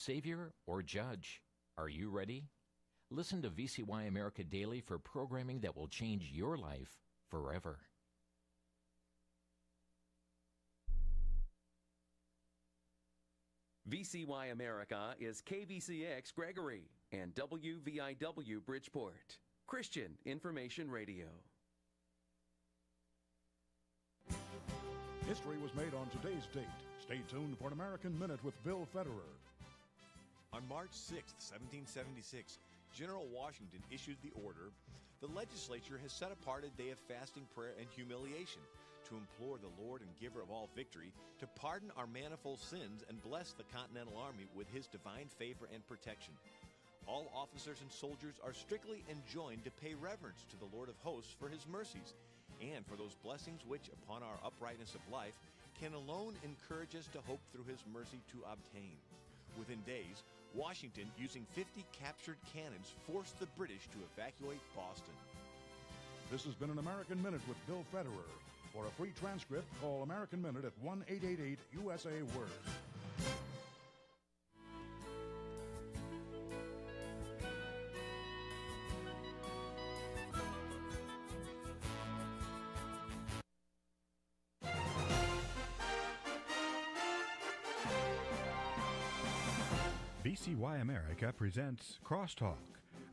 Savior or judge? Are you ready? Listen to VCY America Daily for programming that will change your life forever. VCY America is KVCX Gregory and WVIW Bridgeport. Christian Information Radio. History was made on today's date. Stay tuned for an American Minute with Bill Federer. On March 6, 1776, General Washington issued the order, "The legislature has set apart a day of fasting, prayer, and humiliation to implore the Lord and giver of all victory to pardon our manifold sins and bless the Continental Army with his divine favor and protection. All officers and soldiers are strictly enjoined to pay reverence to the Lord of hosts for his mercies and for those blessings which, upon our uprightness of life, can alone encourage us to hope through his mercy to obtain." Within days, Washington, using 50 captured cannons, forced the British to evacuate Boston. This has been an American Minute with Bill Federer. For a free transcript, call American Minute at 1-888-USA-WORD. VCY America presents Crosstalk,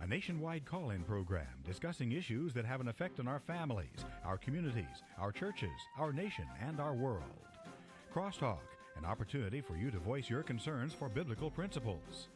a nationwide call-in program discussing issues that have an effect on our families, our communities, our churches, our nation, and our world. Crosstalk, an opportunity for you to voice your concerns for biblical principles.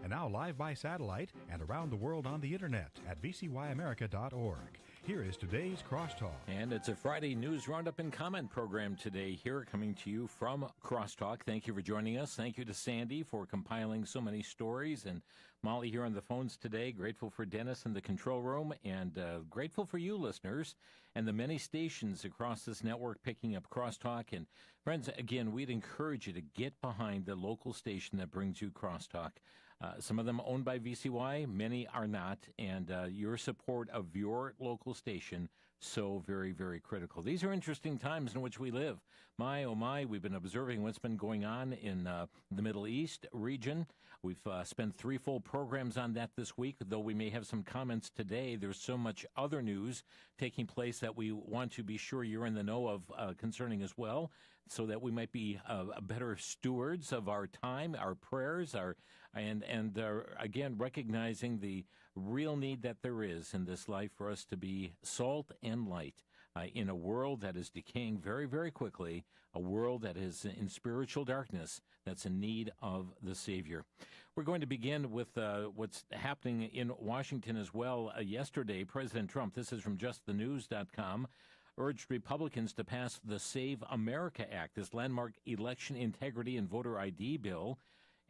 And now live by satellite and around the world on the internet at vcyamerica.org. Here is today's Crosstalk. And it's a Friday news roundup and comment program today here, coming to you from Crosstalk. Thank you for joining us. Thank you to Sandy for compiling so many stories, and Molly here on the phones today. Grateful for Dennis in the control room, and grateful for you listeners and the many stations across this network picking up Crosstalk. And friends, again, we'd encourage you to get behind the local station that brings you Crosstalk. Some of them owned by VCY, many are not, and your support of your local station, so very, very critical. These are interesting times in which we live. My, oh my, we've been observing what's been going on in the Middle East region. We've spent 3 full programs on that this week, though we may have some comments today. There's so much other news taking place that we want to be sure you're in the know of concerning as well, so that we might be better stewards of our time, our prayers, and again, recognizing the real need that there is in this life for us to be salt and light in a world that is decaying very, very quickly, a world that is in spiritual darkness, that's in need of the Savior. We're going to begin with what's happening in Washington as well. Yesterday, President Trump, this is from justthenews.com, urged Republicans to pass the Save America Act, this landmark election integrity and voter ID bill.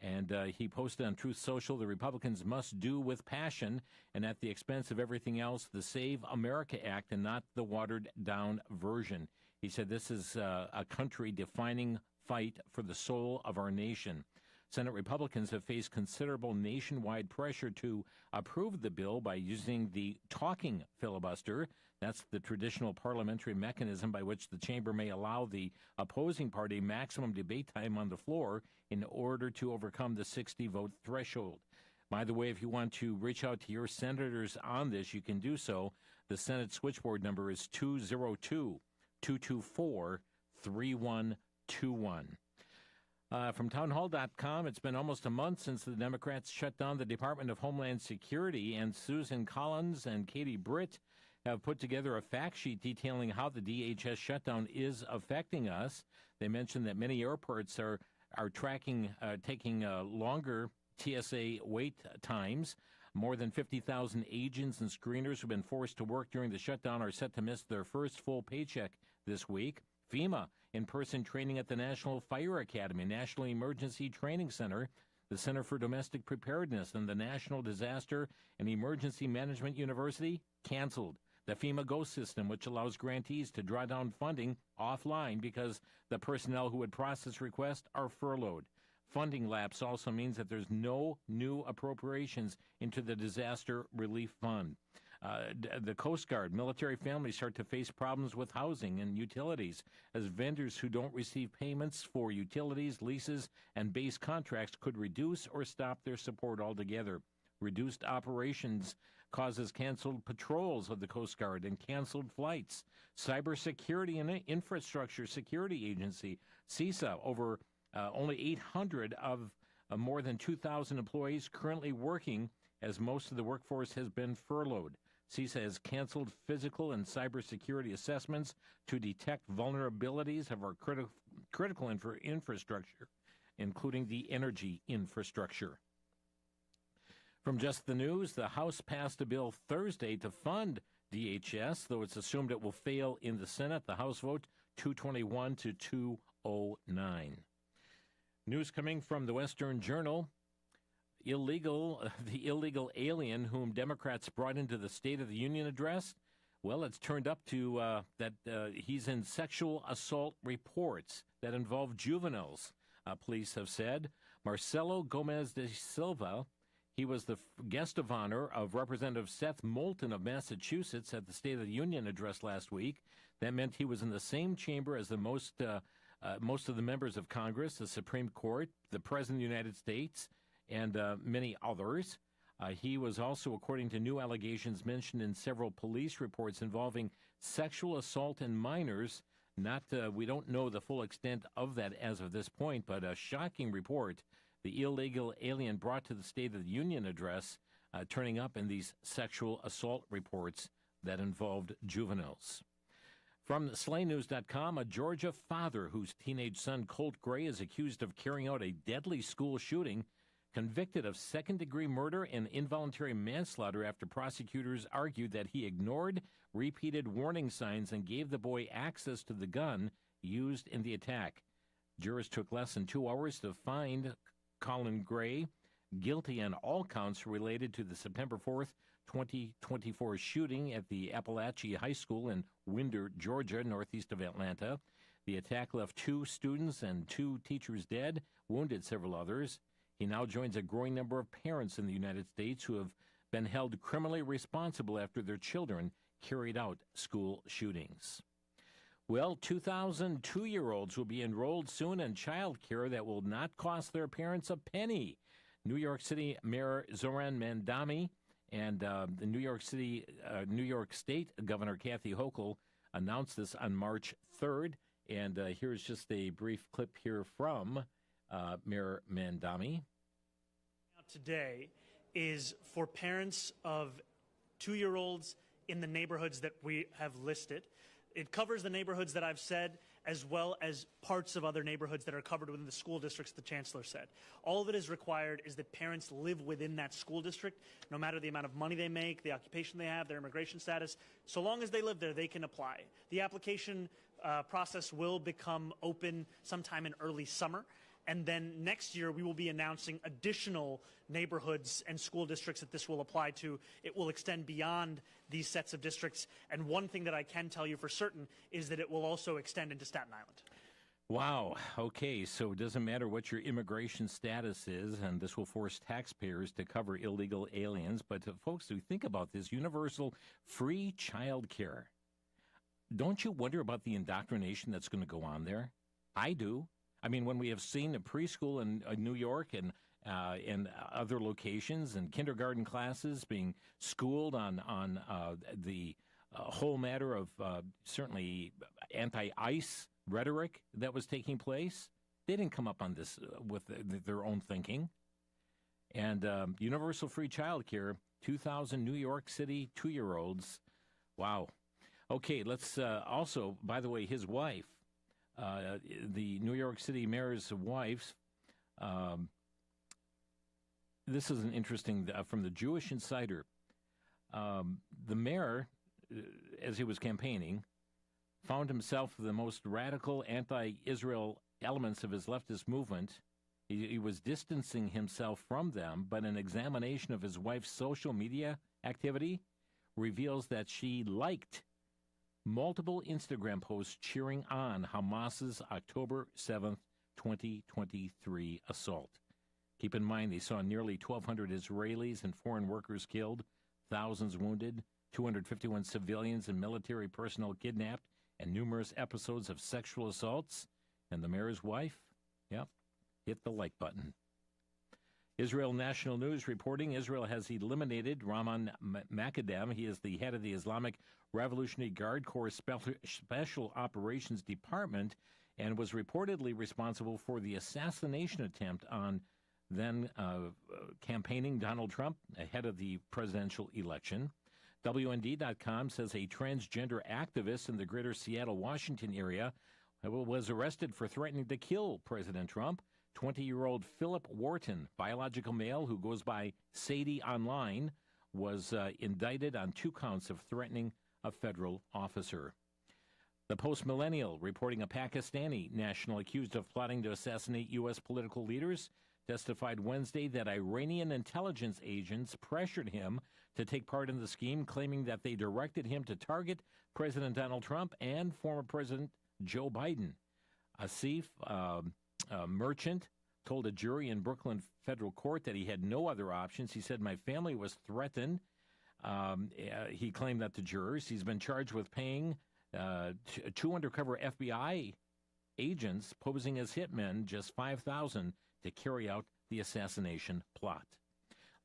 And he posted on Truth Social, the Republicans must do with passion and at the expense of everything else the Save America Act and not the watered-down version. He said this is a country-defining fight for the soul of our nation. Senate Republicans have faced considerable nationwide pressure to approve the bill by using the talking filibuster. That's the traditional parliamentary mechanism by which the chamber may allow the opposing party maximum debate time on the floor in order to overcome the 60-vote threshold. By the way, if you want to reach out to your senators on this, you can do so. The Senate switchboard number is 202-224-3121. From townhall.com, it's been almost a month since the Democrats shut down the Department of Homeland Security, and Susan Collins and Katie Britt have put together a fact sheet detailing how the DHS shutdown is affecting us. They mentioned that many airports are taking longer TSA wait times. More than 50,000 agents and screeners who've been forced to work during the shutdown are set to miss their first full paycheck this week. FEMA in-person training at the National Fire Academy, National Emergency Training Center, the Center for Domestic Preparedness, and the National Disaster and Emergency Management University canceled. The FEMA Go system, which allows grantees to draw down funding offline because the personnel who would process requests are furloughed. Funding lapse also means that there's no new appropriations into the Disaster Relief Fund. The Coast Guard, military families start to face problems with housing and utilities as vendors who don't receive payments for utilities, leases, and base contracts could reduce or stop their support altogether. Reduced operations causes canceled patrols of the Coast Guard and canceled flights. Cybersecurity and Infrastructure Security Agency, CISA, over only 800 of more than 2,000 employees currently working as most of the workforce has been furloughed. CISA has canceled physical and cybersecurity assessments to detect vulnerabilities of our critical infrastructure, including the energy infrastructure. From Just the News, the House passed a bill Thursday to fund DHS, though it's assumed it will fail in the Senate. The House vote 221 to 209. News coming from the Western Journal. The illegal alien whom Democrats brought into the State of the Union address, well, it's turned up to that he's in sexual assault reports that involve juveniles, police have said. Marcelo Gomez de Silva, he was the guest of honor of Representative Seth Moulton of Massachusetts at the State of the Union address last week. That meant he was in the same chamber as the most of the members of Congress, the Supreme Court, the President of the United States, and many others. He was also, according to new allegations mentioned in several police reports involving sexual assault in minors. We don't know the full extent of that as of this point, but a shocking report. The illegal alien brought to the State of the Union address, turning up in these sexual assault reports that involved juveniles. From SlayNews.com, a Georgia father whose teenage son Colt Gray is accused of carrying out a deadly school shooting, convicted of second-degree murder and involuntary manslaughter after prosecutors argued that he ignored repeated warning signs and gave the boy access to the gun used in the attack. Jurors took less than 2 hours to find Colin Gray guilty on all counts related to the September 4th, 2024 shooting at the Appalachia High School in Winder, Georgia, northeast of Atlanta. The attack left 2 students and 2 teachers dead, wounded several others. He now joins a growing number of parents in the United States who have been held criminally responsible after their children carried out school shootings. Well, 2,000 2-year-olds will be enrolled soon in child care that will not cost their parents a penny. New York City Mayor Zoran Mandami and the New York State Governor Kathy Hochul announced this on March 3rd. And here's just a brief clip here from Mayor Mandami. Today is for parents of 2-year-olds in the neighborhoods that we have listed. It covers the neighborhoods that I've said, as well as parts of other neighborhoods that are covered within the school districts, the chancellor said. All that is required is that parents live within that school district, no matter the amount of money they make, the occupation they have, their immigration status. So long as they live there, they can apply. The application process will become open sometime in early summer. And then next year, we will be announcing additional neighborhoods and school districts that this will apply to. It will extend beyond these sets of districts. And one thing that I can tell you for certain is that it will also extend into Staten Island. Wow. Okay, so it doesn't matter what your immigration status is, and this will force taxpayers to cover illegal aliens. But folks, who think about this, universal free child care. Don't you wonder about the indoctrination that's going to go on there? I do. I mean, when we have seen a preschool in New York and other locations and kindergarten classes being schooled on the whole matter of certainly anti-ICE rhetoric that was taking place, they didn't come up on this with their own thinking. And universal free child care, 2,000 New York City 2-year-olds. Wow. Okay, let's also, by the way, his wife, the New York City mayor's wife, this is an interesting, from the Jewish Insider. The mayor, as he was campaigning, found himself the most radical anti-Israel elements of his leftist movement. He was distancing himself from them, but an examination of his wife's social media activity reveals that she liked multiple Instagram posts cheering on Hamas's October 7th, 2023 assault. Keep in mind, they saw nearly 1,200 Israelis and foreign workers killed, thousands wounded, 251 civilians and military personnel kidnapped, and numerous episodes of sexual assaults. And the mayor's wife, hit the like button. Israel National News reporting Israel has eliminated Rahman Makadam. He is the head of the Islamic Revolutionary Guard Corps Special Operations Department and was reportedly responsible for the assassination attempt on then campaigning Donald Trump ahead of the presidential election. WND.com says a transgender activist in the greater Seattle, Washington area was arrested for threatening to kill President Trump. 20-year-old Philip Wharton, biological male who goes by Sadie online, was indicted on 2 counts of threatening a federal officer. The Post-Millennial reporting a Pakistani national accused of plotting to assassinate U.S. political leaders testified Wednesday that Iranian intelligence agents pressured him to take part in the scheme, claiming that they directed him to target President Donald Trump and former President Joe Biden. Asif Merchant told a jury in Brooklyn federal court that he had no other options. He said, "My family was threatened." He claimed that to jurors. He's been charged with paying 2 undercover FBI agents posing as hitmen just $5,000 to carry out the assassination plot.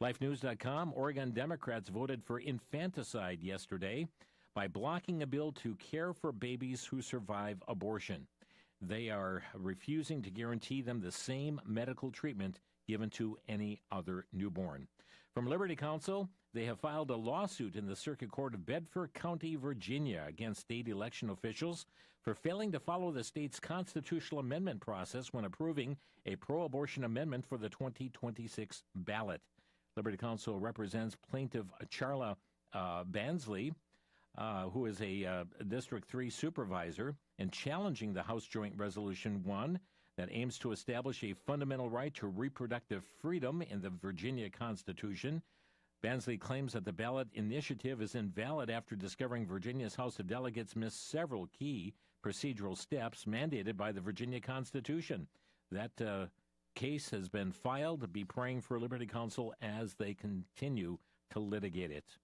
LifeNews.com, Oregon Democrats voted for infanticide yesterday by blocking a bill to care for babies who survive abortion. They are refusing to guarantee them the same medical treatment given to any other newborn. From Liberty Counsel, they have filed a lawsuit in the Circuit Court of Bedford County, Virginia, against state election officials for failing to follow the state's constitutional amendment process when approving a pro-abortion amendment for the 2026 ballot. Liberty Counsel represents plaintiff Charla Bansley, who is a District 3 supervisor, and challenging the House Joint Resolution 1 that aims to establish a fundamental right to reproductive freedom in the Virginia Constitution. Bansley claims that the ballot initiative is invalid after discovering Virginia's House of Delegates missed several key procedural steps mandated by the Virginia Constitution. That case has been filed. Be praying for Liberty Counsel as they continue to litigate it.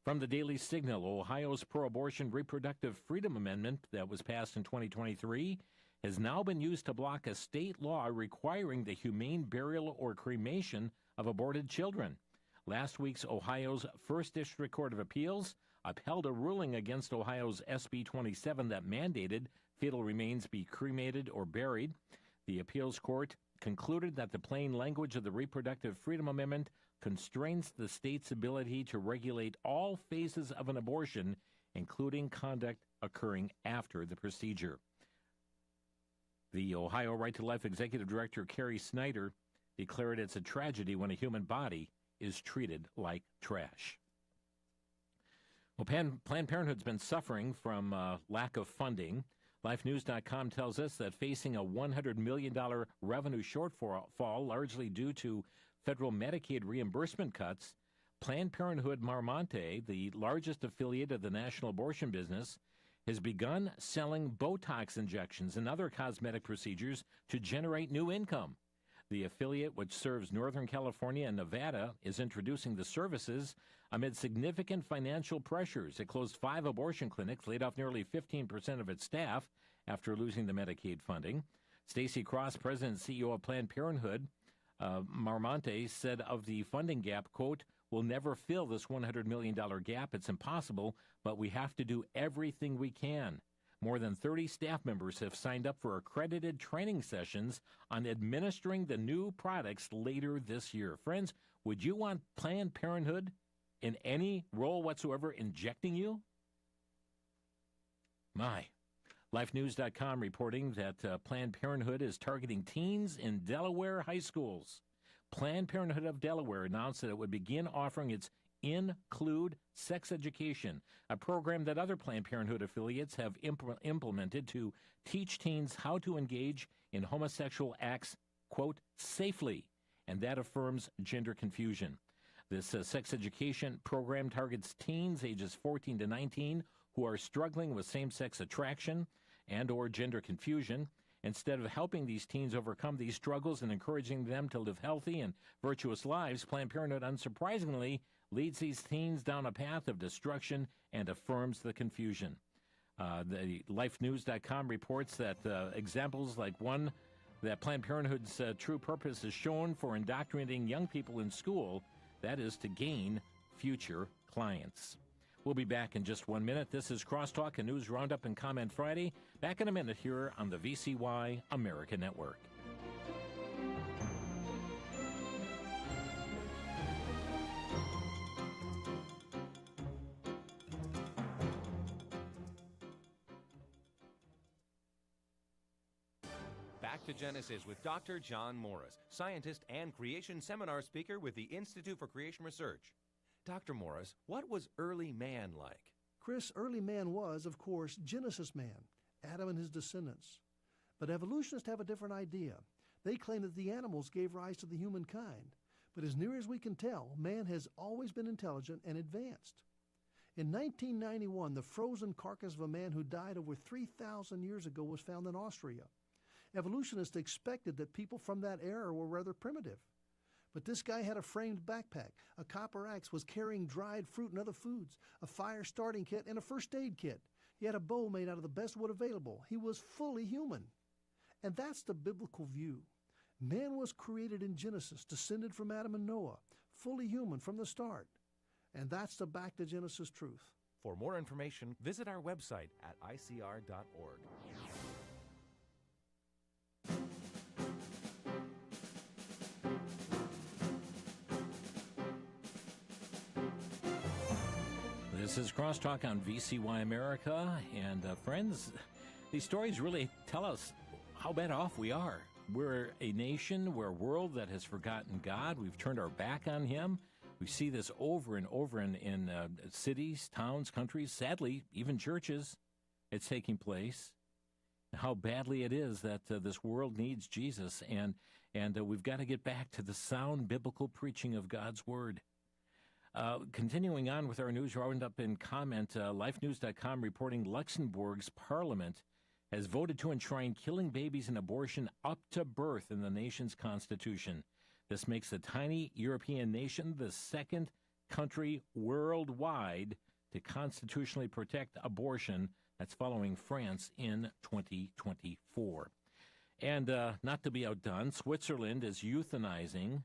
From the Daily Signal, Ohio's pro-abortion reproductive freedom amendment that was passed in 2023 has now been used to block a state law requiring the humane burial or cremation of aborted children. Last week's Ohio's First District Court of Appeals upheld a ruling against Ohio's SB 27 that mandated fetal remains be cremated or buried. The appeals court concluded that the plain language of the Reproductive Freedom Amendment constrains the state's ability to regulate all phases of an abortion, including conduct occurring after the procedure. The Ohio Right to Life Executive Director, Jim Schneider, declared it's a tragedy when a human body is treated like trash. Well, Planned Parenthood's been suffering from lack of funding. LifeNews.com tells us that facing a $100 million revenue shortfall, largely due to federal Medicaid reimbursement cuts, Planned Parenthood Marmonte, the largest affiliate of the national abortion business, has begun selling Botox injections and other cosmetic procedures to generate new income. The affiliate, which serves Northern California and Nevada, is introducing the services amid significant financial pressures. It closed 5 abortion clinics, laid off nearly 15% of its staff after losing the Medicaid funding. Stacey Cross, president and CEO of Planned Parenthood, Marmonte, said of the funding gap, quote, "We'll never fill this $100 million gap. It's impossible, but we have to do everything we can." More than 30 staff members have signed up for accredited training sessions on administering the new products later this year. Friends, would you want Planned Parenthood in any role whatsoever injecting you? My. LifeNews.com reporting that Planned Parenthood is targeting teens in Delaware high schools. Planned Parenthood of Delaware announced that it would begin offering its Include Sex Education, a program that other Planned Parenthood affiliates have implemented to teach teens how to engage in homosexual acts, quote, safely, and that affirms gender confusion. This sex education program targets teens ages 14 to 19 who are struggling with same-sex attraction and or gender confusion. Instead of helping these teens overcome these struggles and encouraging them to live healthy and virtuous lives, Planned Parenthood, unsurprisingly, leads these teens down a path of destruction and affirms the confusion. The LifeNews.com reports that examples like one that Planned Parenthood's true purpose is shown for indoctrinating young people in school, that is to gain future clients. We'll be back in just 1 minute. This is Crosstalk, a news roundup and comment Friday. Back in a minute here on the VCY America Network. Back to Genesis with Dr. John Morris, scientist and creation seminar speaker with the Institute for Creation Research. Dr. Morris, what was early man like? Chris, early man was, of course, Genesis man, Adam and his descendants. But evolutionists have a different idea. They claim that the animals gave rise to the humankind. But as near as we can tell, man has always been intelligent and advanced. In 1991, the frozen carcass of a man who died over 3,000 years ago was found in Austria. Evolutionists expected that people from that era were rather primitive. But this guy had a framed backpack, a copper axe, was carrying dried fruit and other foods, a fire starting kit, and a first aid kit. He had a bow made out of the best wood available. He was fully human. And that's the biblical view. Man was created in Genesis, descended from Adam and Noah, fully human from the start. And that's the back to Genesis truth. For more information, visit our website at icr.org. This is Crosstalk on VCY America, and friends, these stories really tell us how bad off we are. We're a nation, we're a world that has forgotten God. We've turned our back on Him. We see this over and over in cities, towns, countries, sadly, even churches. It's taking place. How badly it is that this world needs Jesus, and we've got to get back to the sound biblical preaching of God's Word. Continuing on with our news roundup in comment, LifeNews.com reporting Luxembourg's parliament has voted to enshrine killing babies and abortion up to birth in the nation's constitution. This makes the tiny European nation the second country worldwide to constitutionally protect abortion. That's following France in 2024. And not to be outdone, Switzerland is euthanizing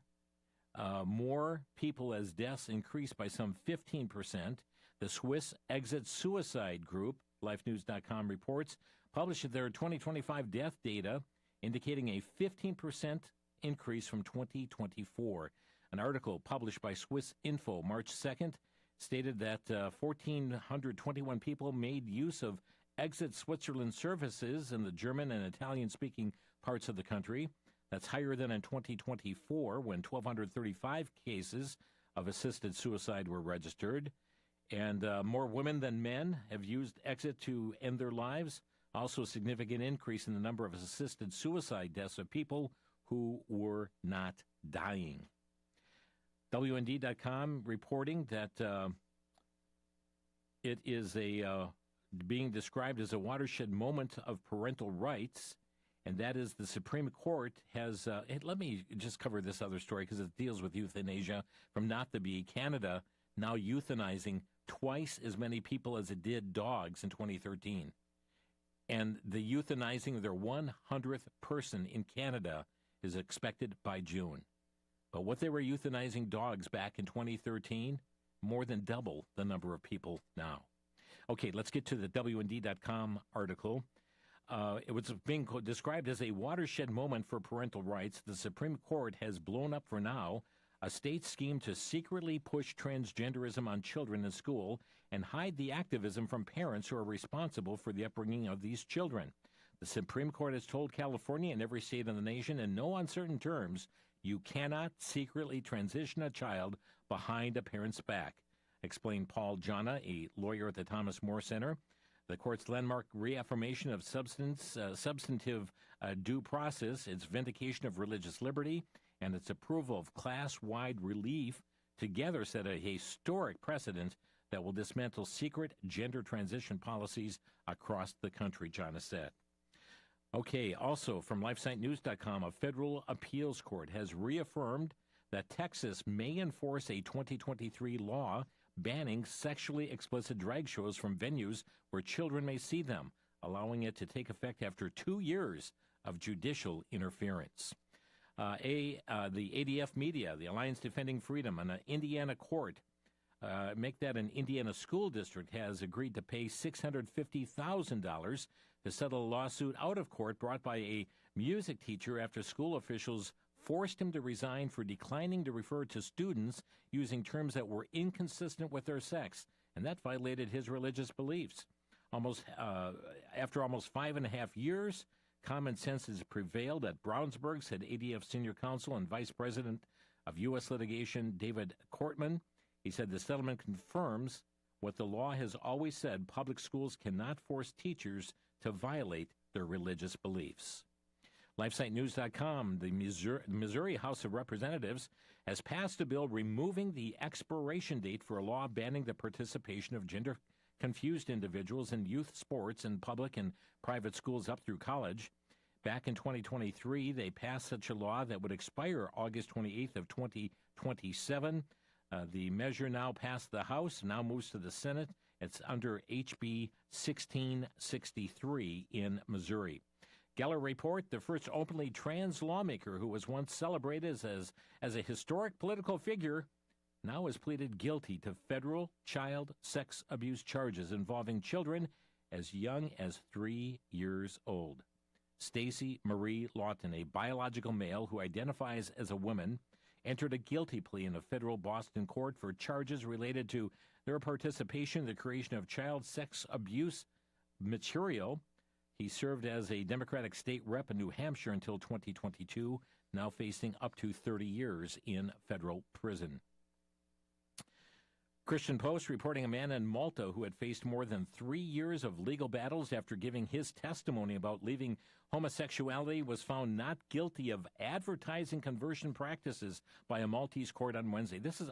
more people as deaths increase by some 15%. The Swiss Exit Suicide Group, LifeNews.com reports, published their 2025 death data indicating a 15% increase from 2024. An article published by Swiss Info March 2nd stated that 1,421 people made use of Exit Switzerland services in the German and Italian-speaking parts of the country. That's higher than in 2024, when 1,235 cases of assisted suicide were registered. And more women than men have used Exit to end their lives. Also a significant increase in the number of assisted suicide deaths of people who were not dying. WND.com reporting that it is being described as a watershed moment of parental rights. And that is the Supreme Court has, let me just cover this other story because it deals with euthanasia from not to be. Canada now euthanizing twice as many people as it did dogs in 2013. And the euthanizing of their 100th person in Canada is expected by June. But what they were euthanizing dogs back in 2013, more than double the number of people now. Okay, let's get to the WND.com article. It was being described as a watershed moment for parental rights. The Supreme Court has blown up for now a state scheme to secretly push transgenderism on children in school and hide the activism from parents who are responsible for the upbringing of these children. The Supreme Court has told California and every state in the nation in no uncertain terms, you cannot secretly transition a child behind a parent's back, explained Paul Jana, a lawyer at the Thomas More Center. The court's landmark reaffirmation of substantive due process, its vindication of religious liberty, and its approval of class-wide relief together set a historic precedent that will dismantle secret gender transition policies across the country, Jana said. Okay, also from LifeSiteNews.com, a federal appeals court has reaffirmed that Texas may enforce a 2023 law banning sexually explicit drag shows from venues where children may see them, allowing it to take effect after 2 years of judicial interference. The ADF Media, the Alliance Defending Freedom, and an Indiana court, make that an Indiana school district, has agreed to pay $650,000 to settle a lawsuit out of court brought by a music teacher after school officials forced him to resign for declining to refer to students using terms that were inconsistent with their sex, and that violated his religious beliefs. After almost 5.5 years, common sense has prevailed at Brownsburg, said ADF Senior Counsel and Vice President of U.S. Litigation David Cortman. He said the settlement confirms what the law has always said: public schools cannot force teachers to violate their religious beliefs. LifeSiteNews.com, the Missouri House of Representatives has passed a bill removing the expiration date for a law banning the participation of gender-confused individuals in youth sports in public and private schools up through college. Back in 2023, they passed such a law that would expire August 28th of 2027. The measure now passed the House, now moves to the Senate. It's under HB 1663 in Missouri. Geller report, the first openly trans lawmaker who was once celebrated as a historic political figure, now has pleaded guilty to federal child sex abuse charges involving children as young as 3 years old. Stacy Marie Lawton, a biological male who identifies as a woman, entered a guilty plea in a federal Boston court for charges related to their participation in the creation of child sex abuse material. He served as a Democratic state rep in New Hampshire until 2022, now facing up to 30 years in federal prison. Christian Post reporting a man in Malta who had faced more than 3 years of legal battles after giving his testimony about leaving homosexuality was found not guilty of advertising conversion practices by a Maltese court on Wednesday. This is,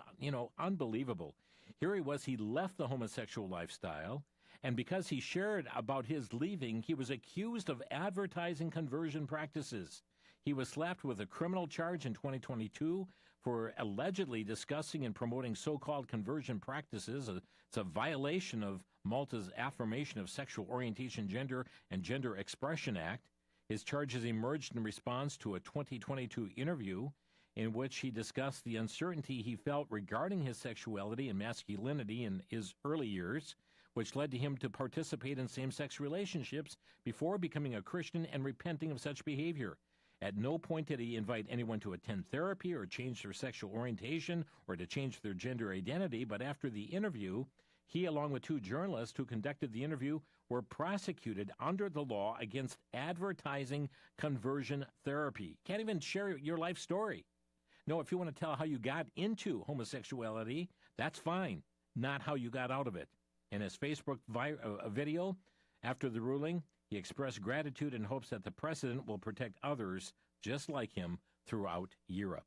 unbelievable. Here he was, he left the homosexual lifestyle, and because he shared about his leaving, he was accused of advertising conversion practices. He was slapped with a criminal charge in 2022 for allegedly discussing and promoting so-called conversion practices. It's a violation of Malta's Affirmation of Sexual Orientation, Gender, and Gender Expression Act. His charges emerged in response to a 2022 interview in which he discussed the uncertainty he felt regarding his sexuality and masculinity in his early years, which led to him to participate in same-sex relationships before becoming a Christian and repenting of such behavior. At no point did he invite anyone to attend therapy or change their sexual orientation or to change their gender identity, but after the interview, he, along with two journalists who conducted the interview, were prosecuted under the law against advertising conversion therapy. Can't even share your life story. No, if you want to tell how you got into homosexuality, that's fine, not how you got out of it. In his Facebook video after the ruling, he expressed gratitude and hopes that the precedent will protect others just like him throughout Europe.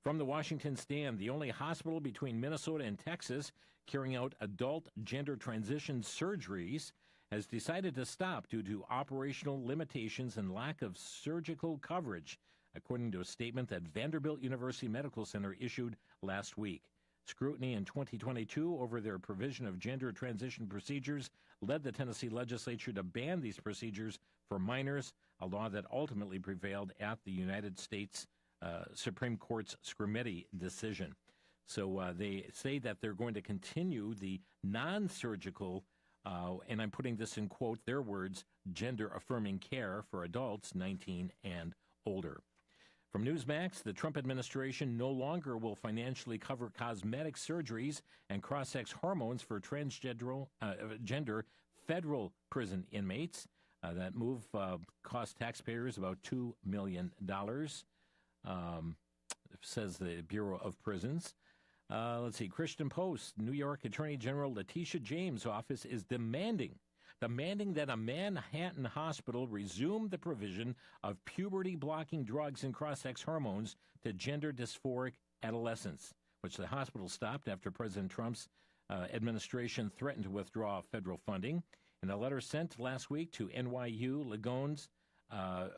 From the Washington Stand, the only hospital between Minnesota and Texas carrying out adult gender transition surgeries has decided to stop due to operational limitations and lack of surgical coverage, according to a statement that Vanderbilt University Medical Center issued last week. Scrutiny in 2022 over their provision of gender transition procedures led the Tennessee legislature to ban these procedures for minors, a law that ultimately prevailed at the United States Supreme Court's Scrimeti decision. So they say that they're going to continue the non-surgical, and I'm putting this in quote, their words, gender-affirming care for adults 19 and older. From Newsmax, the Trump administration no longer will financially cover cosmetic surgeries and cross-sex hormones for transgender federal prison inmates. That move cost taxpayers about $2 million, says the Bureau of Prisons. Let's see, Christian Post, New York Attorney General Letitia James' office is demanding that a Manhattan hospital resume the provision of puberty-blocking drugs and cross-sex hormones to gender dysphoric adolescents, which the hospital stopped after President Trump's administration threatened to withdraw federal funding. In a letter sent last week to NYU Lagone's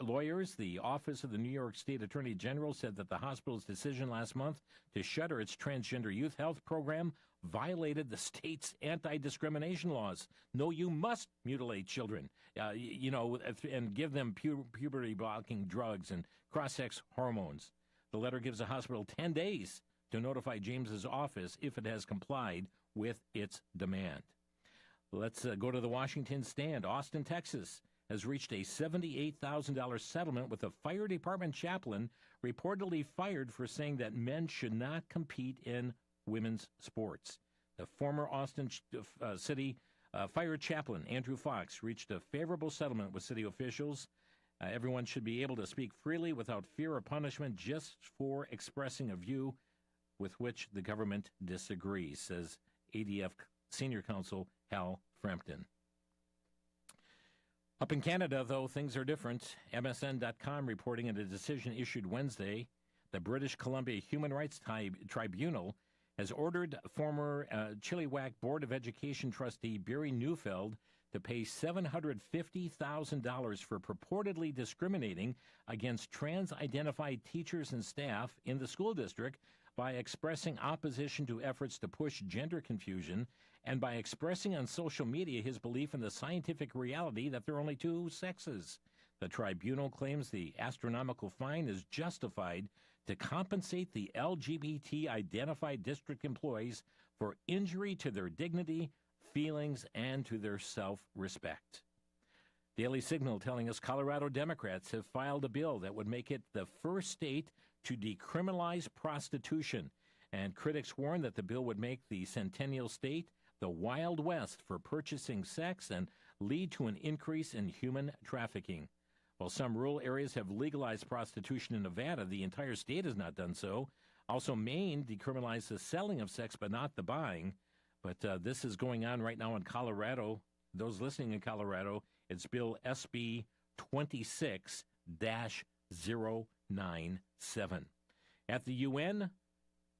Lawyers, the Office of the New York State Attorney General, said that the hospital's decision last month to shutter its transgender youth health program violated the state's anti-discrimination laws. No, you must mutilate children, and give them puberty-blocking drugs and cross-sex hormones. The letter gives the hospital 10 days to notify James's office if it has complied with its demand. Let's go to the Washington Stand. Austin, Texas, has reached a $78,000 settlement with a fire department chaplain reportedly fired for saying that men should not compete in women's sports. The former Austin City fire chaplain, Andrew Fox, reached a favorable settlement with city officials. Everyone should be able to speak freely without fear of punishment just for expressing a view with which the government disagrees, says ADF Senior Counsel Hal Frampton. Up in Canada, though, things are different. MSN.com reporting in a decision issued Wednesday, the British Columbia Human Rights Tribunal has ordered former Chilliwack Board of Education trustee Barry Neufeld to pay $750,000 for purportedly discriminating against trans-identified teachers and staff in the school district by expressing opposition to efforts to push gender confusion and by expressing on social media his belief in the scientific reality that there are only two sexes. The tribunal claims the astronomical fine is justified to compensate the LGBT-identified district employees for injury to their dignity, feelings, and to their self-respect. Daily Signal telling us Colorado Democrats have filed a bill that would make it the first state to decriminalize prostitution, and critics warn that the bill would make the Centennial State the Wild West for purchasing sex and lead to an increase in human trafficking. While some rural areas have legalized prostitution in Nevada, the entire state has not done so. Also, Maine decriminalized the selling of sex but not the buying. But this is going on right now in Colorado. Those listening in Colorado, it's Bill SB 26-097. At the UN,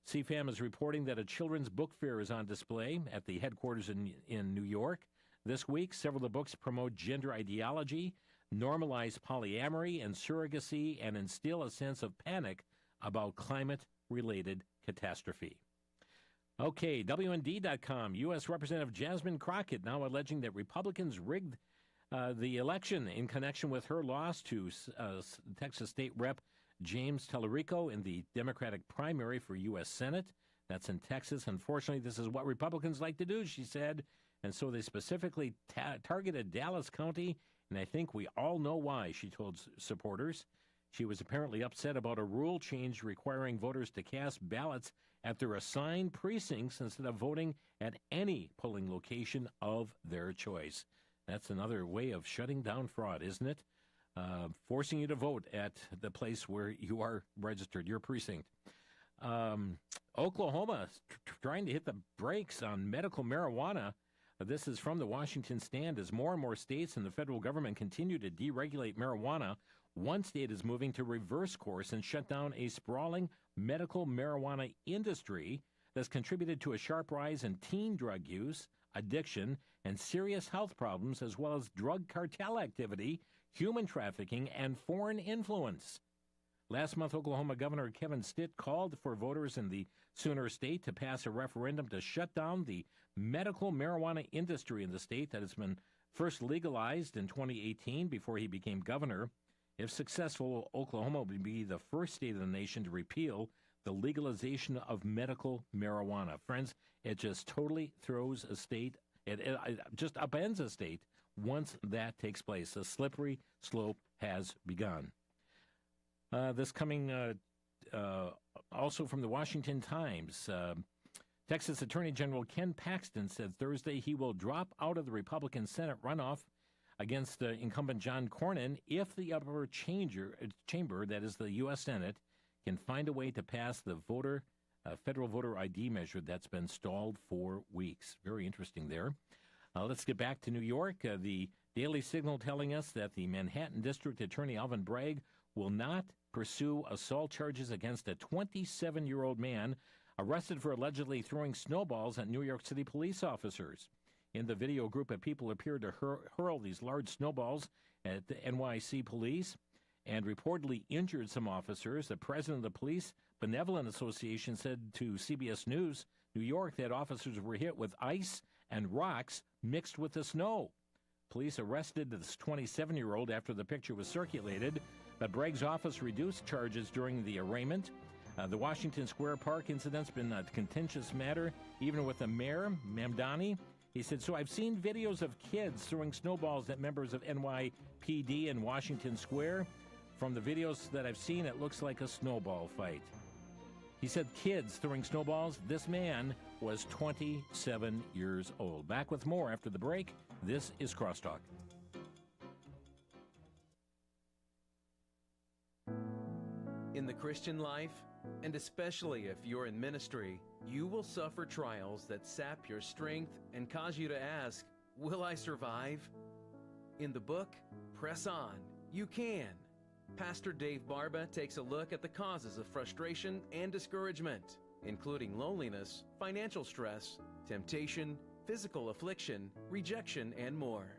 CFAM is reporting that a children's book fair is on display at the headquarters in New York. This week, several of the books promote gender ideology, normalize polyamory and surrogacy, and instill a sense of panic about climate-related catastrophe. Okay, WND.com. U.S. Representative Jasmine Crockett now alleging that Republicans rigged the election in connection with her loss to Texas State Rep. James Tellerico in the Democratic primary for U.S. Senate. That's in Texas. Unfortunately, this is what Republicans like to do, she said. And so they specifically targeted Dallas County, and I think we all know why, she told supporters. She was apparently upset about a rule change requiring voters to cast ballots at their assigned precincts instead of voting at any polling location of their choice. That's another way of shutting down fraud, isn't it? Forcing you to vote at the place where you are registered, your precinct. Oklahoma trying to hit the brakes on medical marijuana. This is from the Washington Stand. As more and more states and the federal government continue to deregulate marijuana, one state is moving to reverse course and shut down a sprawling medical marijuana industry that's contributed to a sharp rise in teen drug use, addiction, and serious health problems, as well as drug cartel activity, human trafficking, and foreign influence. Last month, Oklahoma Governor Kevin Stitt called for voters in the Sooner State to pass a referendum to shut down the medical marijuana industry in the state that has been first legalized in 2018 before he became governor. If successful, Oklahoma would be the first state in the nation to repeal the legalization of medical marijuana. Friends, it just totally throws a state, it just upends a state once that takes place. The slippery slope has begun. This coming also from the Washington Times. Texas Attorney General Ken Paxton said Thursday he will drop out of the Republican Senate runoff against incumbent John Cornyn if the upper chamber, that is the U.S. Senate, can find a way to pass the federal voter ID measure that's been stalled for weeks. Very interesting there. Let's get back to New York. The Daily Signal telling us that the Manhattan District Attorney Alvin Bragg will not pursue assault charges against a 27-year-old man arrested for allegedly throwing snowballs at New York City police officers. In the video, a group of people appeared to hurl these large snowballs at the NYC police and reportedly injured some officers. The president of the Police Benevolent Association said to CBS News New York that officers were hit with ice and rocks mixed with the snow. Police arrested this 27-year-old after the picture was circulated, but Bragg's office reduced charges during the arraignment. The Washington Square Park incident's been a contentious matter, even with the mayor, Mamdani. He said, so I've seen videos of kids throwing snowballs at members of NYPD in Washington Square. From the videos that I've seen, it looks like a snowball fight. He said kids throwing snowballs. This man was 27 years old. Back with more after the break. This is Crosstalk. In the Christian life, and especially if you're in ministry, you will suffer trials that sap your strength and cause you to ask, will I survive? In the book, Press On, You Can. Pastor Dave Barba takes a look at the causes of frustration and discouragement, including loneliness, financial stress, temptation, physical affliction, rejection, and more.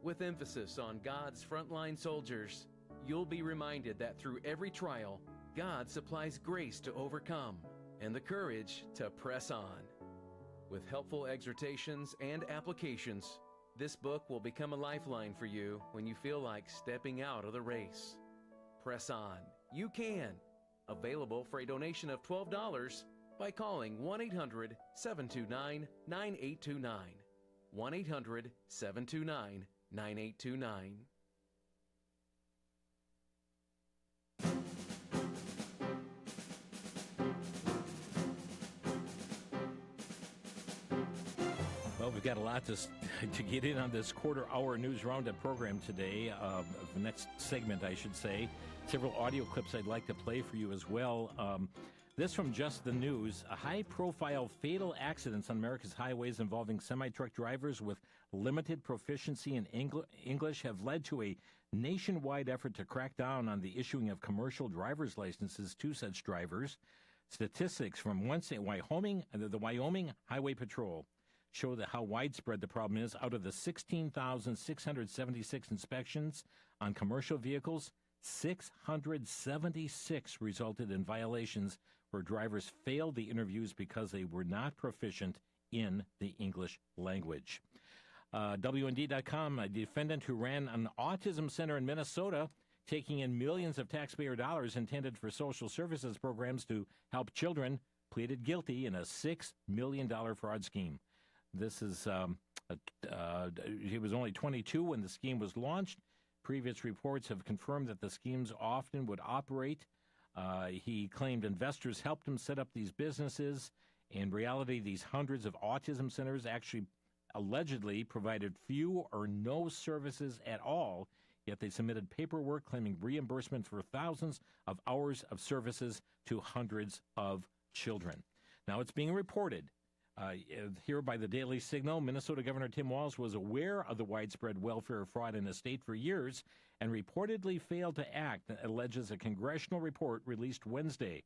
With emphasis on God's frontline soldiers, you'll be reminded that through every trial, God supplies grace to overcome and the courage to press on. With helpful exhortations and applications, this book will become a lifeline for you when you feel like stepping out of the race. Press On, You Can. Available for a donation of $12 by calling 1-800-729-9829. 1-800-729-9829. Well, we've got a lot to get in on this quarter-hour news roundup program today. The next segment, I should say. Several audio clips I'd like to play for you as well. This from Just the News. High-profile fatal accidents on America's highways involving semi-truck drivers with limited proficiency in English have led to a nationwide effort to crack down on the issuing of commercial driver's licenses to such drivers. Statistics from the Wyoming Highway Patrol show that how widespread the problem is. Out of the 16,676 inspections on commercial vehicles, 676 resulted in violations where drivers failed the interviews because they were not proficient in the English language. WND.com, a defendant who ran an autism center in Minnesota, taking in millions of taxpayer dollars intended for social services programs to help children, pleaded guilty in a $6 million fraud scheme. This is, he was only 22 when the scheme was launched. Previous reports have confirmed that the schemes often would operate. He claimed investors helped him set up these businesses. In reality, these hundreds of autism centers actually allegedly provided few or no services at all, yet they submitted paperwork claiming reimbursement for thousands of hours of services to hundreds of children. Now, it's being reported here by the Daily Signal, Minnesota Governor Tim Walz was aware of the widespread welfare fraud in the state for years and reportedly failed to act, alleges a congressional report released Wednesday.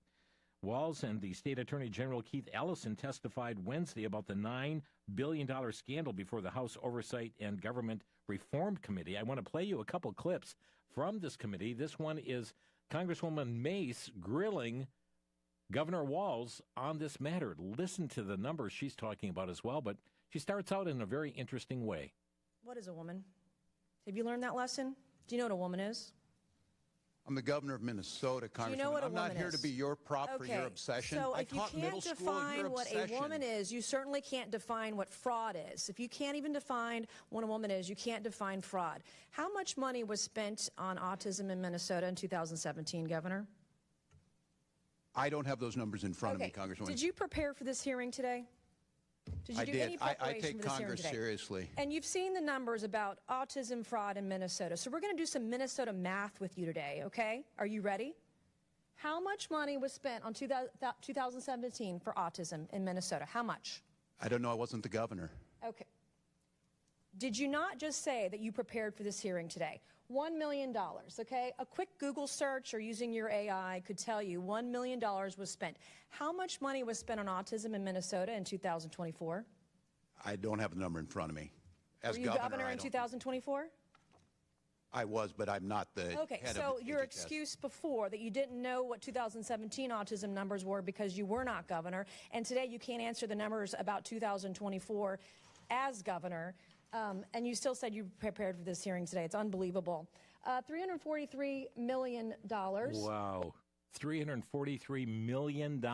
Walz and the State Attorney General Keith Ellison testified Wednesday about the $9 billion scandal before the House Oversight and Government Reform Committee. I want to play you a couple clips from this committee. This one is Congresswoman Mace grilling Governor Walz on this matter. Listen to the numbers she's talking about as well, but she starts out in a very interesting way. What is a woman? Have you learned that lesson? Do you know what a woman is? I'm the governor of Minnesota, Congressman. Do you know what I'm not here to be your prop for your obsession. So I if you taught can't middle school define your what obsession. a woman is, you certainly can't define what fraud is. If you can't even define what a woman is, you can't define fraud. How much money was spent on autism in Minnesota in 2017, Governor? I don't have those numbers in front of me, Congresswoman. Did you prepare for this hearing today? Did you do any preparation I take for this Congress hearing today? seriously. And you've seen the numbers about autism fraud in Minnesota. So we're going to do some Minnesota math with you today, okay? Are you ready? How much money was spent on 2017 for autism in Minnesota? How much? I don't know. I wasn't the governor. Okay. Did you not just say that you prepared for this hearing today? $1 million, okay? A quick Google search or using your AI could tell you $1 million was spent. How much money was spent on autism in Minnesota in 2024? I don't have the number in front of me. As Were you governor in 2024? I was, but I'm not the Okay, head so of your HHS. excuse before that you didn't know what 2017 autism numbers were because you were not governor, and today you can't answer the numbers about 2024 as governor, and you still said you prepared for this hearing today. It's unbelievable. $343 million. Wow. $343 million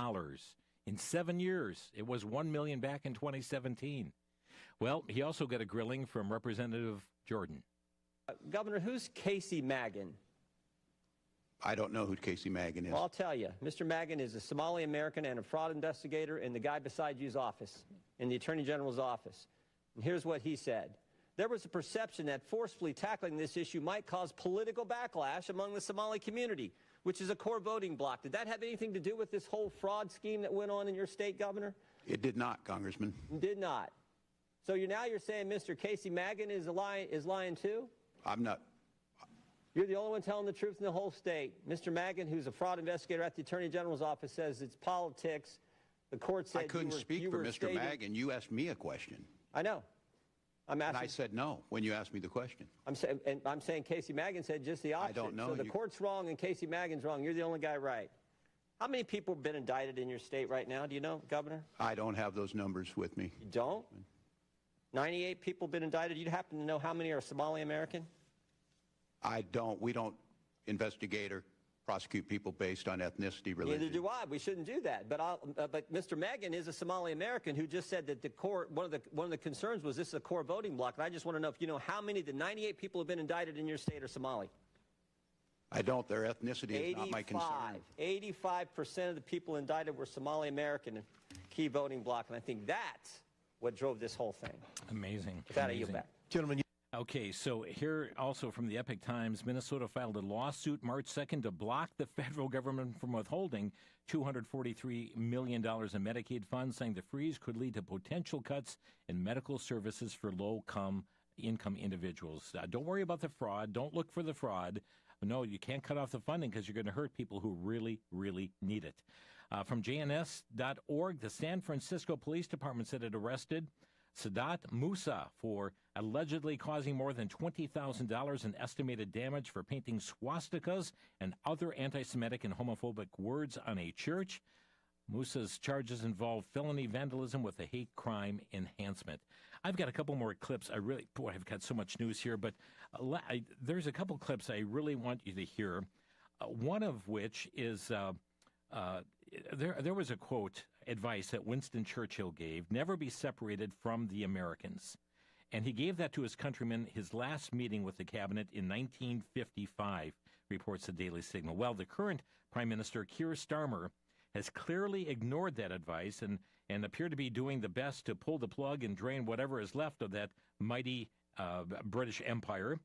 in 7 years. It was $1 million back in 2017. Well, he also got a grilling from Representative Jordan. Governor, who's Casey Magan? I don't know who Casey Magan is. Well, I'll tell you. Mr. Magan is a Somali American and a fraud investigator in the guy beside you's office, in the Attorney General's office. And here's what he said. There was a perception that forcefully tackling this issue might cause political backlash among the Somali community, which is a core voting bloc. Did that have anything to do with this whole fraud scheme that went on in your state, Governor? It did not, Congressman. Did not. So you're saying Mr. Casey Magan is lying too? I'm not. You're the only one telling the truth in the whole state. Mr. Magan, who's a fraud investigator at the Attorney General's office, says it's politics. The court said I couldn't speak for Mr. Magan. You asked me a question. I know. I'm asking. And I said no when you asked me the question. I'm saying Casey Magan said just the opposite. I don't know. So the court's wrong and Casey Magan's wrong. You're the only guy right. How many people have been indicted in your state right now? Do you know, Governor? I don't have those numbers with me. You don't? 98 people have been indicted. You happen to know how many are Somali American? I don't. We don't investigate or prosecute people based on ethnicity, religion. Neither do I. We shouldn't do that. But Mr. Magan is a Somali American who just said that the court, one of the concerns was this is a core voting bloc. And I just want to know if you know how many of the 98 people who have been indicted in your state are Somali. I don't. Their ethnicity is not my concern. 85% of the people indicted were Somali American, key voting bloc. And I think that's what drove this whole thing. Amazing. With that, I yield back. Gentlemen. Okay, so here also from the Epic Times, Minnesota filed a lawsuit March 2nd to block the federal government from withholding $243 million in Medicaid funds, saying the freeze could lead to potential cuts in medical services for low-income individuals. Don't worry about the fraud. Don't look for the fraud. No, you can't cut off the funding because you're going to hurt people who really, really need it. From JNS.org, the San Francisco Police Department said it arrested Sadat Musa for allegedly causing more than $20,000 in estimated damage for painting swastikas and other anti-Semitic and homophobic words on a church. Musa's charges involve felony vandalism with a hate crime enhancement. I've got a couple more clips. I've got so much news here, but there's a couple clips I really want you to hear. One of which is there was a quote, advice that Winston Churchill gave, never be separated from the Americans. And he gave that to his countrymen his last meeting with the cabinet in 1955, reports the Daily Signal. Well, the current Prime Minister, Keir Starmer, has clearly ignored that advice and appeared to be doing the best to pull the plug and drain whatever is left of that mighty British Empire.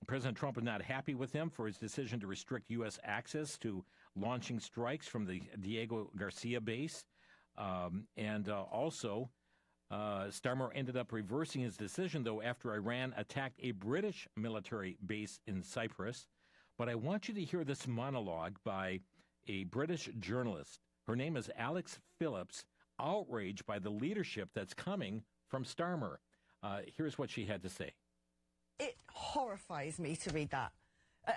President Trump is not happy with him for his decision to restrict U.S. access to launching strikes from the Diego Garcia base. Also, Starmer ended up reversing his decision, though, after Iran attacked a British military base in Cyprus. But I want you to hear this monologue by a British journalist. Her name is Alex Phillips, outraged by the leadership that's coming from Starmer. Here's what she had to say. It horrifies me to read that.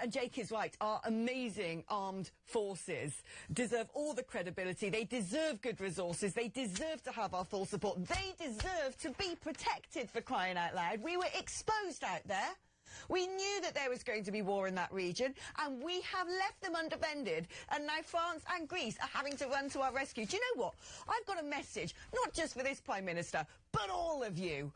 And Jake is right. Our amazing armed forces deserve all the credibility. They deserve good resources. They deserve to have our full support. They deserve to be protected, for crying out loud. We were exposed out there. We knew that there was going to be war in that region, and we have left them undefended. And now France and Greece are having to run to our rescue. Do you know what? I've got a message, not just for this Prime Minister, but all of you,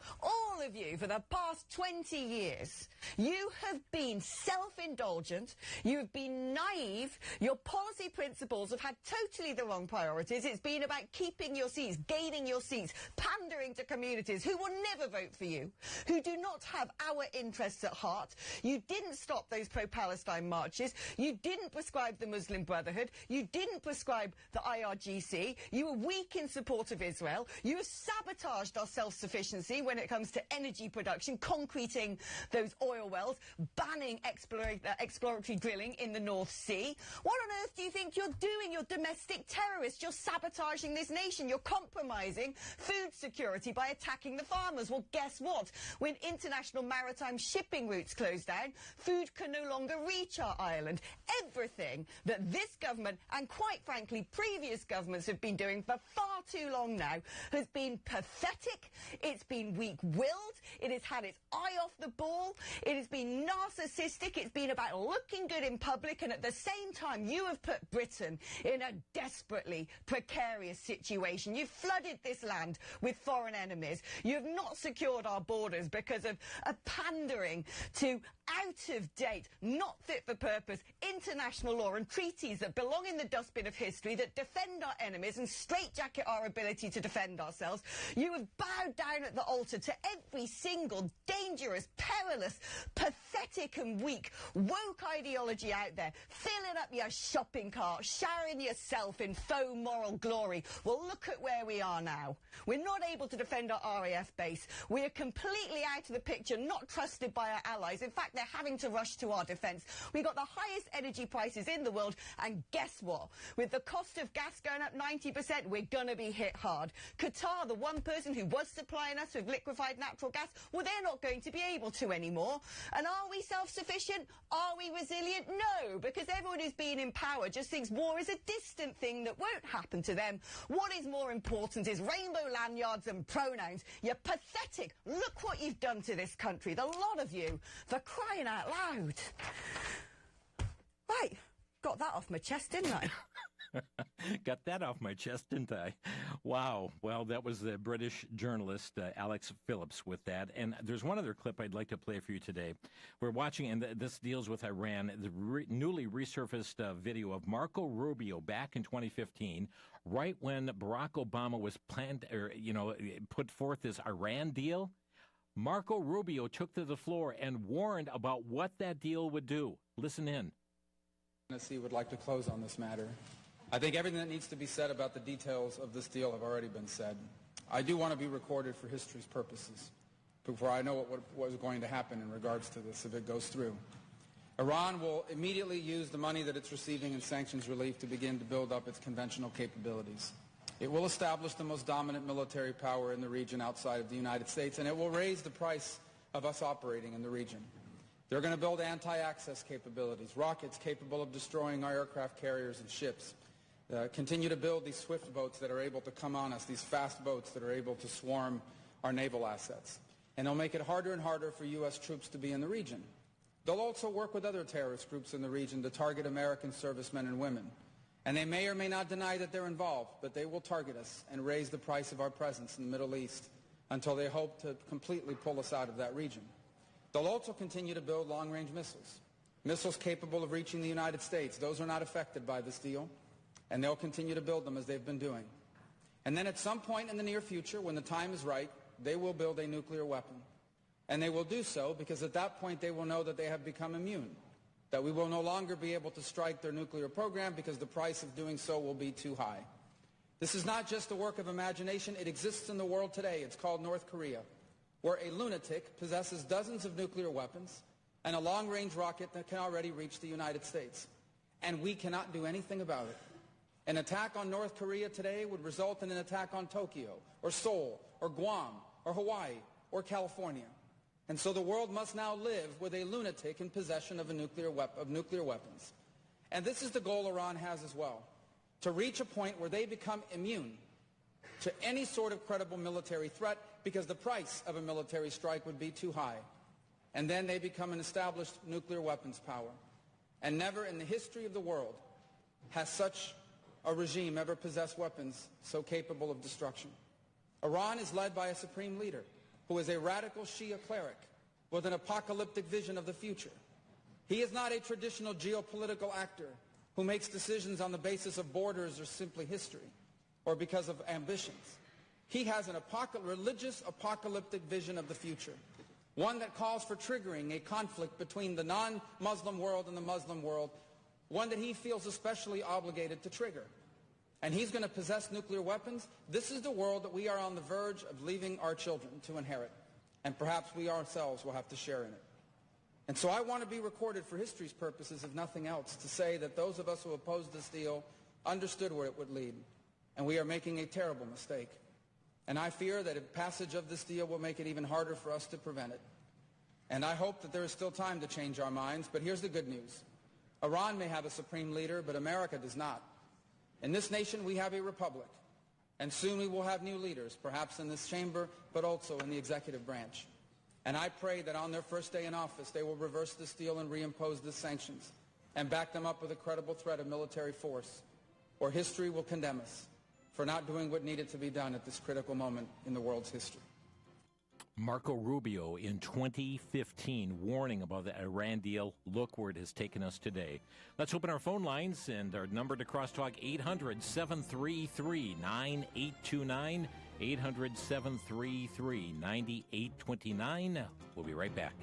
for the past 20 years. You have been self-indulgent. You have been naive. Your policy principles have had totally the wrong priorities. It's been about keeping your seats, gaining your seats, pandering to communities who will never vote for you, who do not have our interests at heart. heart. You didn't stop those pro-Palestine marches. You didn't prescribe the Muslim Brotherhood. You didn't prescribe the IRGC. You were weak in support of Israel. You have sabotaged our self-sufficiency when it comes to energy production, concreting those oil wells, banning exploratory drilling in the North Sea. What on earth do you think you're doing? You're domestic terrorists. You're sabotaging this nation. You're compromising food security by attacking the farmers. Well, guess what? When international maritime shipping routes close down, food can no longer reach our island. Everything that this government and, quite frankly, previous governments have been doing for far too long now has been pathetic. It's been weak-willed. It has had its eye off the ball. It has been narcissistic. It's been about looking good in public, and at the same time, you have put Britain in a desperately precarious situation. You've flooded this land with foreign enemies. You have not secured our borders because of a pandering to out-of-date, not fit-for-purpose international law and treaties that belong in the dustbin of history, that defend our enemies and straitjacket our ability to defend ourselves. You have bowed down at the altar to every single dangerous, perilous, pathetic and weak woke ideology out there, filling up your shopping cart, showering yourself in faux moral glory. Well, look at where we are now. We're not able to defend our RAF base. We are completely out of the picture, not trusted by our allies. In fact, they're having to rush to our defence. We've got the highest energy prices in the world, and guess what? With the cost of gas going up 90%, we're going to be hit hard. Qatar, the one person who was supplying us with liquefied natural gas, well, they're not going to be able to anymore. And are we self-sufficient? Are we resilient? No, because everyone who's been in power just thinks war is a distant thing that won't happen to them. What is more important is rainbow lanyards and pronouns. You're pathetic. Look what you've done to this country, the lot of you, for crying out loud. Right, got that off my chest, didn't I? Got that off my chest, didn't I? Wow. Well, that was the British journalist Alex Phillips with that. And there's one other clip I'd like to play for you today. We're watching, and this deals with Iran, the newly resurfaced video of Marco Rubio back in 2015, right when Barack Obama was put forth this Iran deal. Marco Rubio took to the floor and warned about what that deal would do. Listen in. Tennessee would like to close on this matter. I think everything that needs to be said about the details of this deal have already been said. I do want to be recorded for history's purposes before I know what is going to happen in regards to this if it goes through. Iran will immediately use the money that it's receiving in sanctions relief to begin to build up its conventional capabilities. It will establish the most dominant military power in the region outside of the United States, and it will raise the price of us operating in the region. They're going to build anti-access capabilities, rockets capable of destroying our aircraft carriers and ships, continue to build these swift boats that are able to come on us, these fast boats that are able to swarm our naval assets. And they'll make it harder and harder for U.S. troops to be in the region. They'll also work with other terrorist groups in the region to target American servicemen and women. And they may or may not deny that they're involved, but they will target us and raise the price of our presence in the Middle East until they hope to completely pull us out of that region. They'll also continue to build long-range missiles, missiles capable of reaching the United States. Those are not affected by this deal, and they'll continue to build them as they've been doing. And then at some point in the near future, when the time is right, they will build a nuclear weapon. And they will do so because at that point they will know that they have become immune, that we will no longer be able to strike their nuclear program because the price of doing so will be too high. This is not just a work of imagination. It exists in the world today. It's called North Korea, where a lunatic possesses dozens of nuclear weapons and a long-range rocket that can already reach the United States. And we cannot do anything about it. An attack on North Korea today would result in an attack on Tokyo, or Seoul, or Guam, or Hawaii, or California. And so the world must now live with a lunatic in possession of nuclear weapons. And this is the goal Iran has as well, to reach a point where they become immune to any sort of credible military threat because the price of a military strike would be too high. And then they become an established nuclear weapons power. And never in the history of the world has such a regime ever possessed weapons so capable of destruction. Iran is led by a supreme leader who is a radical Shia cleric with an apocalyptic vision of the future. He is not a traditional geopolitical actor who makes decisions on the basis of borders or simply history or because of ambitions. He has an religious apocalyptic vision of the future. one that calls for triggering a conflict between the non-Muslim world and the Muslim world, one that he feels especially obligated to trigger. And he's going to possess nuclear weapons. This is the world that we are on the verge of leaving our children to inherit. And perhaps we ourselves will have to share in it. And so I want to be recorded for history's purposes, if nothing else, to say that those of us who opposed this deal understood where it would lead. And we are making a terrible mistake. And I fear that a passage of this deal will make it even harder for us to prevent it. And I hope that there is still time to change our minds. But here's the good news. Iran may have a supreme leader, but America does not. In this nation, we have a republic. And soon we will have new leaders, perhaps in this chamber, but also in the executive branch. And I pray that on their first day in office, they will reverse this deal and reimpose the sanctions and back them up with a credible threat of military force, or history will condemn us for not doing what needed to be done at this critical moment in the world's history. Marco Rubio in 2015 warning about the Iran deal. Look where it has taken us today. Let's open our phone lines, and our number to Crosstalk, 800-733-9829. 800-733-9829. We'll be right back.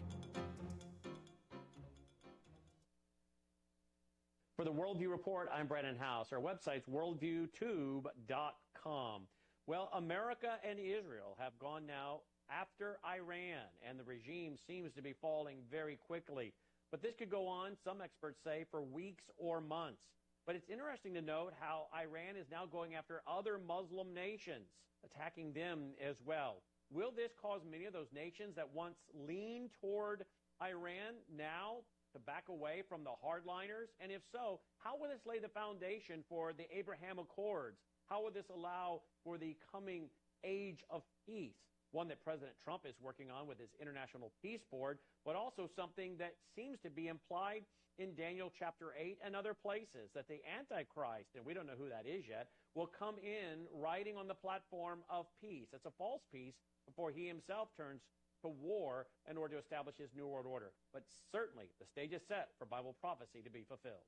For the Worldview Report, I'm Brennan House. Our website's worldviewtube.com. Well, America and Israel have gone now after Iran, and the regime seems to be falling very quickly. But this could go on, some experts say, for weeks or months. But it's interesting to note how Iran is now going after other Muslim nations, attacking them as well. Will this cause many of those nations that once leaned toward Iran now to back away from the hardliners? And if so, how will this lay the foundation for the Abraham Accords? How will this allow for the coming age of peace? One that President Trump is working on with his International Peace Board, but also something that seems to be implied in Daniel chapter 8 and other places, that the Antichrist, and we don't know who that is yet, will come in riding on the platform of peace. It's a false peace before he himself turns to war in order to establish his New World Order. But certainly the stage is set for Bible prophecy to be fulfilled.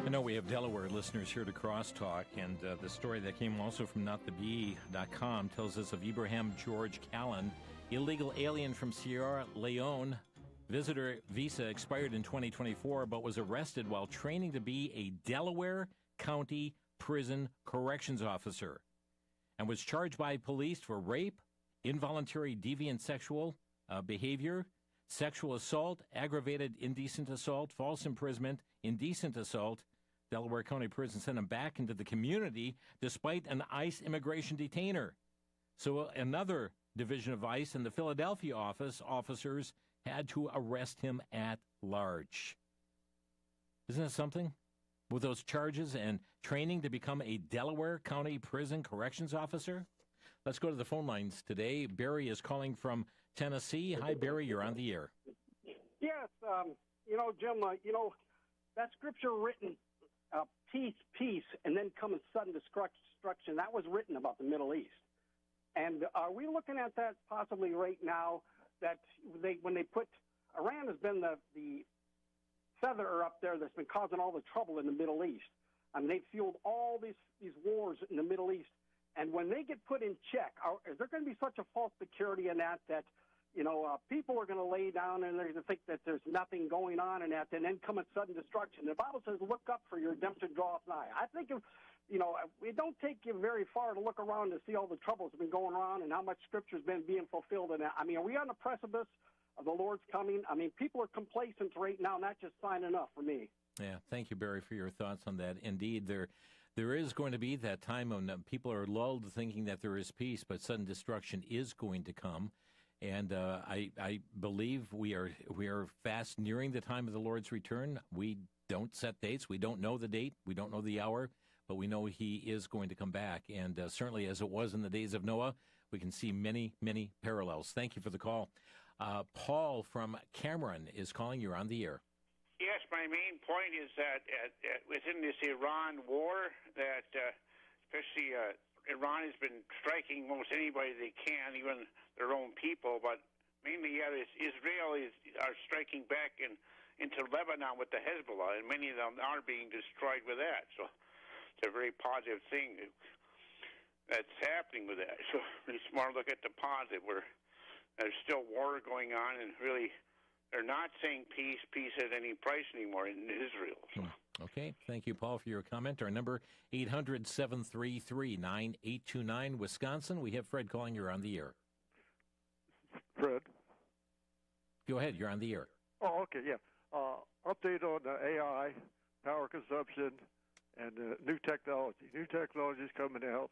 I know we have Delaware listeners here to Crosstalk, and the story that came also from NotTheBee.com tells us of Ibrahim George Callan, illegal alien from Sierra Leone. Visitor visa expired in 2024, but was arrested while training to be a Delaware County Prison Corrections Officer, and was charged by police for rape, involuntary deviant sexual behavior, sexual assault, aggravated indecent assault, false imprisonment, indecent assault. Delaware County Prison sent him back into the community despite an ICE immigration detainer. So another division of ICE and the Philadelphia office officers had to arrest him at large. Isn't that something? With those charges and training to become a Delaware County Prison Corrections Officer? Let's go to the phone lines today. Barry is calling from Tennessee. Hi, Barry, you're on the air. Yes, Jim, that scripture written, peace, peace, and then come sudden destruction, that was written about the Middle East. And are we looking at that possibly right now, that when they put, Iran has been the feather up there that's been causing all the trouble in the Middle East. I mean, they've fueled all these wars in the Middle East. And when they get put in check, is there going to be such a false security in that people are going to lay down and they're going to think that there's nothing going on in that, and then come at sudden destruction? The Bible says, look up, for your redemption draweth nigh. I think, it don't take you very far to look around to see all the troubles that have been going on and how much Scripture's been being fulfilled in that. I mean, are we on the precipice of the Lord's coming? I mean, people are complacent right now, not just signing up for me. Yeah, thank you, Barry, for your thoughts on that. Indeed, there is going to be that time when people are lulled thinking that there is peace, but sudden destruction is going to come. And I believe we are fast nearing the time of the Lord's return. We don't set dates. We don't know the date. We don't know the hour, but we know he is going to come back. And certainly, as it was in the days of Noah, we can see many, many parallels. Thank you for the call. Paul from Cameron is calling. You're on the air. Yes, my main point is that within this Iran war, that especially Iran has been striking most anybody they can, even their own people, but mainly Israel are striking back into Lebanon with the Hezbollah, and many of them are being destroyed with that. a very positive thing that's happening with that. So it's more look at the positive, where there's still war going on, and really they're not saying peace at any price anymore in Israel. So. Okay. Thank you, Paul, for your comment. Our number, 800-733-9829, Wisconsin. We have Fred calling. You're on the air. Fred? Go ahead. You're on the air. Oh, okay, yeah. Update on the AI, power consumption, and new technology. New technology is coming out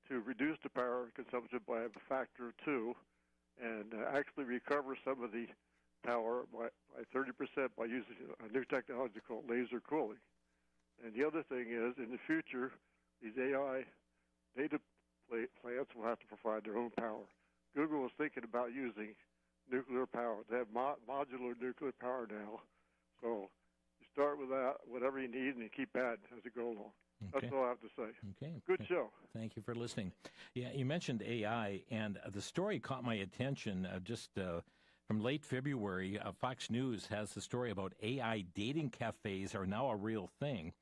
to reduce the power consumption by a factor of 2 and actually recover some of the power by 30% by using a new technology called laser cooling. And the other thing is, in the future, these AI data plants will have to provide their own power. Google is thinking about using nuclear power. They have modular nuclear power now. So you start with that, whatever you need, and you keep adding as you go along. Okay. That's all I have to say. Okay. Good show. Thank you for listening. Yeah, you mentioned AI, and the story caught my attention from late February. Fox News has the story about AI dating cafes are now a real thing.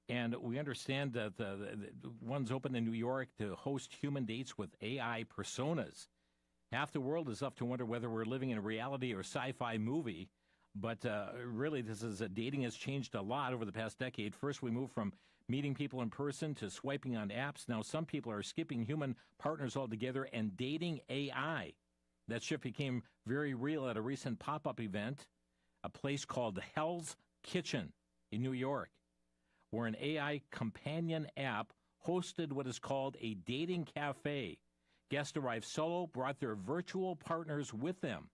And we understand that the one's open in New York to host human dates with AI personas. Half the world is left to wonder whether we're living in a reality or sci-fi movie. But really, dating has changed a lot over the past decade. First, we moved from meeting people in person to swiping on apps. Now, some people are skipping human partners altogether and dating AI. That shift became very real at a recent pop-up event, a place called Hell's Kitchen in New York, where an AI companion app hosted what is called a dating cafe. Guests arrived solo, brought their virtual partners with them.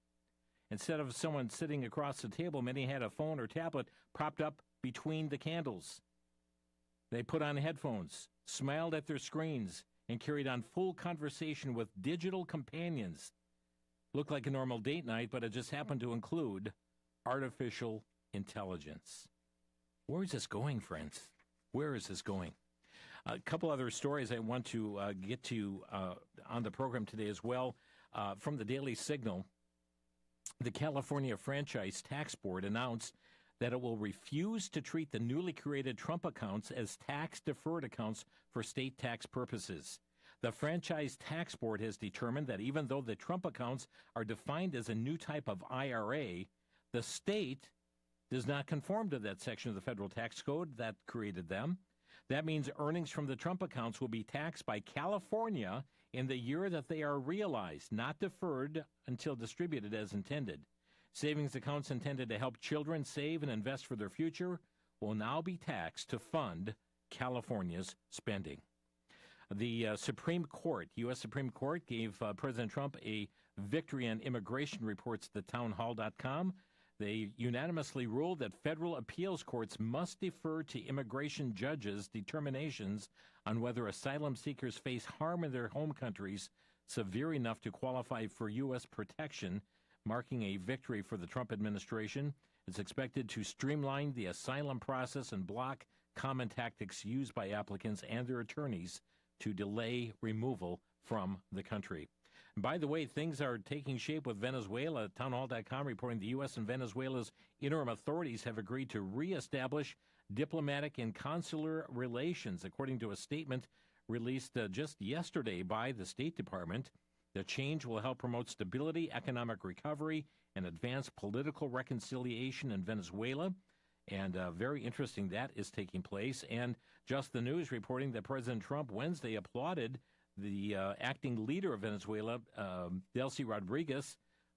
Instead of someone sitting across the table, many had a phone or tablet propped up between the candles. They put on headphones, smiled at their screens, and carried on full conversation with digital companions. Looked like a normal date night, but it just happened to include artificial intelligence. Where is this going, friends? Where is this going? A couple other stories I want to get to on the program today as well. From the Daily Signal, the California Franchise Tax Board announced that it will refuse to treat the newly created Trump accounts as tax-deferred accounts for state tax purposes. The Franchise Tax Board has determined that even though the Trump accounts are defined as a new type of IRA, the state does not conform to that section of the federal tax code that created them. That means earnings from the Trump accounts will be taxed by California in the year that they are realized, not deferred until distributed as intended. Savings accounts intended to help children save and invest for their future will now be taxed to fund California's spending. The Supreme Court, U.S. Supreme Court, gave President Trump a victory on immigration, reports thetownhall.com. They unanimously ruled that federal appeals courts must defer to immigration judges' determinations on whether asylum seekers face harm in their home countries severe enough to qualify for U.S. protection, marking a victory for the Trump administration. It's expected to streamline the asylum process and block common tactics used by applicants and their attorneys to delay removal from the country. By the way, things are taking shape with Venezuela. Townhall.com reporting the U.S. and Venezuela's interim authorities have agreed to reestablish diplomatic and consular relations. According to a statement released just yesterday by the State Department, the change will help promote stability, economic recovery, and advance political reconciliation in Venezuela. And very interesting that is taking place. And Just the News reporting that President Trump Wednesday applauded the acting leader of Venezuela, Delcy Rodriguez,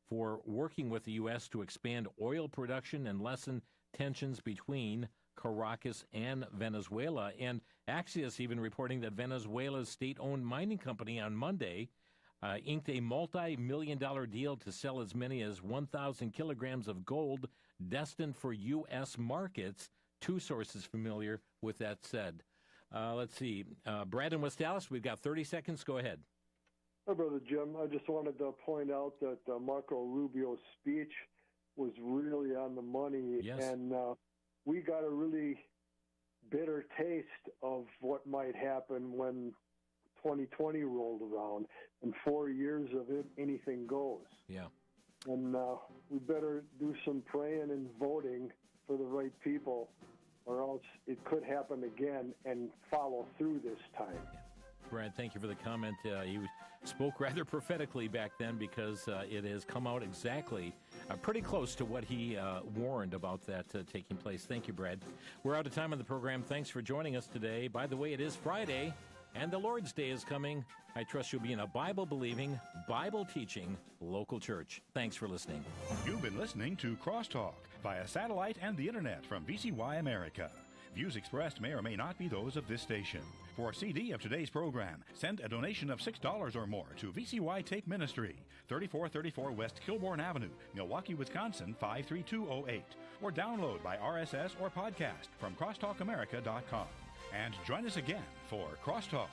for working with the U.S. to expand oil production and lessen tensions between Caracas and Venezuela. And Axios even reporting that Venezuela's state-owned mining company on Monday inked a multi-million-dollar deal to sell as many as 1,000 kilograms of gold destined for U.S. markets. Two sources familiar with that said. Let's see. Brad in West Dallas, we've got 30 seconds. Go ahead. Hi, Brother Jim. I just wanted to point out that Marco Rubio's speech was really on the money. Yes. And we got a really bitter taste of what might happen when 2020 rolled around. And 4 years of it, anything goes. Yeah. And we better do some praying and voting for the right people or else it could happen again and follow through this time. Brad, thank you for the comment. You spoke rather prophetically back then because it has come out exactly pretty close to what he warned about that taking place. Thank you, Brad. We're out of time on the program. Thanks for joining us today. By the way, it is Friday, and the Lord's Day is coming. I trust you'll be in a Bible-believing, Bible-teaching local church. Thanks for listening. You've been listening to Crosstalk via satellite and the internet from VCY America. Views expressed may or may not be those of this station. For a CD of today's program, send a donation of $6 or more to VCY Tape Ministry, 3434 West Kilbourne Avenue, Milwaukee, Wisconsin, 53208, or download by RSS or podcast from crosstalkamerica.com. And join us again for Crosstalk.